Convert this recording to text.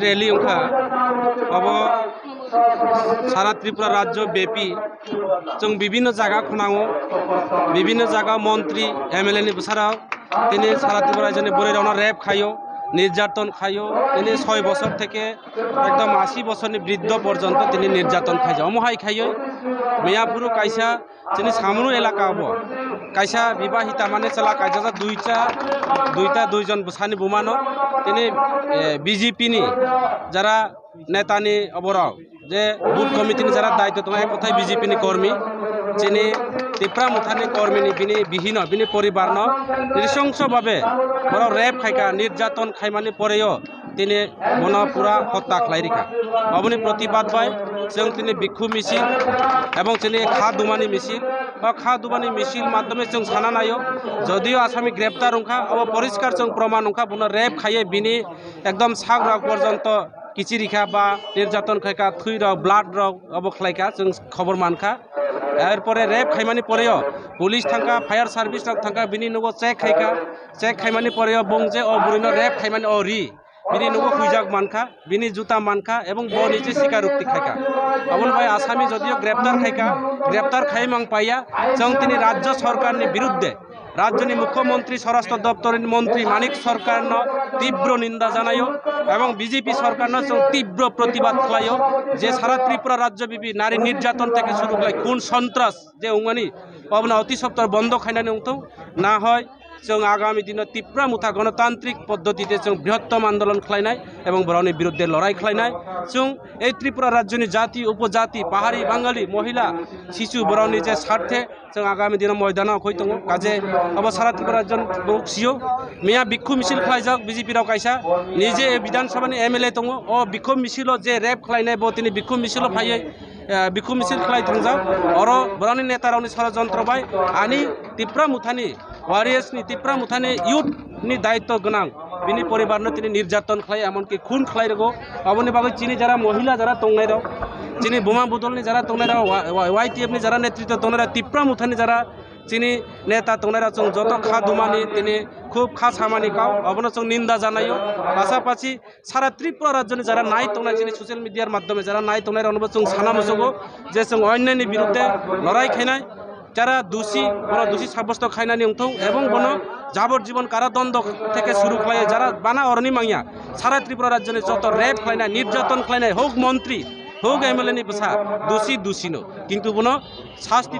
rally उनका अब सारा त्रिपुरा राज्य व्यापी जों विभिन्न जगह खुनाओ विभिन्न जगह मंत्री एमएलए नि बसारा তিনি सारा त्रिपुरा राज्य बरैरावना रेप खायो निर्यातन खायो তিনি 6 বছর থেকে একদম 80 বছরনি বৃদ্ধ পর্যন্ত তিনি নির্যাতন খাইছে অমহাই খাইयो মিয়াপুরু কাইসা তিনি সামরু এলাকা হবো কাইসা বিবাহিতা মানে চলা কাইসা দুইজন বসানি বুমানো তিনি বিজেপি নি যারা নেতানি অবরাও যে বুথ কমিটি যারা দায়িত্ব তোমায় কোথায় বিজেপি নি কর্মী যিনি ত্রিপুরা মুথানি কর্মী বিনি বিহীন বিনি পরিবার নৃশংসভাবে বড় রেপ খাইকা নির্যাতন খাইমানি পরেও তিনি মন পুরা হত্যা খাইরিকা অবনি প্রতিবাদ পায় जों তিনি বিক্ষোভ মিছিল এবং তিনি খা দুমানি মিছিল বা খা দুমানি মিছিল মাধ্যমে जों সানা নাইও যদিও আসামি গ্রেপ্তার উনখা অব পরিষ্কার जों প্রমাণ উনখা বুনো রেপ খাইয়ে বিনি একদম সাগ রাগ পর্যন্ত কিচিরিখা বা নির্যাতন খাইকা থুই রাও ব্লাড রাও অব খাইকা जों খবর মানখা এরপরে রেপ খাইমানি পরেও পুলিশ থাকা ফায়ার সার্ভিস থাকা বিনি নগো চেক খাইমানি পরেও বং যে ও বুরিনো রেপ খাইমানি ও রি বিনি নগো হুইজাক মানখা বিনি জুতা মানখা এবং ব নিজে স্বীকারোক্তি খাইকা অবন ভাই আসামি যদিও গ্রেপ্তার খাইমাং পাইয়া जों তিনি রাজ্য সরকারের বিরুদ্ধে রাজ্যনি মুখ্যমন্ত্রী স্বরাষ্ট্র দপ্তরের মন্ত্রী মানিক সরকার তীব্র নিন্দা জানাইও এবং বিজেপি সরকার তীব্র প্রতিবাদ খাইও যে সারা ত্রিপুরা রাজ্যব্যাপী নারী নির্যাতন থেকে শুরু করে খুন সন্ত্রাস যে উঙ্গানি পাবনা অতি সপ্তাহ বন্ধ খাইনানি উঠো না হয় जों आगामी दिन त्रिपुरा मुथा गणतांत्रिक पद्धति जों बृहत्तम आंदोलन खालायनाय एवं बरनि विरुद्धे लड़ाई खालायनाय जों ए त्रिपुरा राज्यनि जाति उपजाति पाहाड़ी बांगाली महिला शिशु बरनि जे स्वार्थे जों आगामी दिन मैदानाव खै दङ काजे अब सारा त्रिपुरा राज्य बक्सियो मिया बिक्षोभ मिছিল खालायजाक बिजेपि राव कायसा निजे विधानसभानि एमएलए दङ अ बिक्षोभ मिছিलो जे रेप खालायनाय बो तिनि बिक्षोभ मिছিलो फायै बिक्षोभ मिছিল खालाय थांजा अर बरनि नेता रावनि षड़यंत्र बाय आनि त्रिपुरा मुथानि वारियर्स नि त्रिपुरा मुथानि यूथ नि दायित्व गनां बिनि परिवार तिनि निर्यातन खालाय एमनकि खून खालाय रगो अबनि बागै चिनि जारा महिला जारा तंगनाय राव चिनि बोमा बुदलनि जारा तंगनाय राव वाईटीएफ नि जारा नेतृत्व तंगनाय त्रिपुरा मुथानि जारा चिनि नेता तंगनाय राव जों जत खा दुमानि तिनि खूब खा सामानि काव अबनो जों निंदा जानायो पासापासि सारा त्रिपुरा राज्यनि जारा नाय तंगनाय चिनि सोशल मिडियार माध्यमे जारा नाय तंगनाय रावनबो जों साना मसगो जे जों अन्यायनि बिरुद्धे लड़ाई खायनाय যারা দোষী বড় দোষী সাব্যস্ত খাইনানি উঠো এবং বন যাবজ্জীবন কারাদণ্ড থেকে শুরু খায় যারা বানা অরনি মাইয়া সারা ত্রিপুরা রাজ্যে যত রেপ খাইনায় নির্যাতন খাইনায় হোক মন্ত্রী হোক এমএলএ নি বসা দোষী দোষীনো কিন্তু বন শাস্তি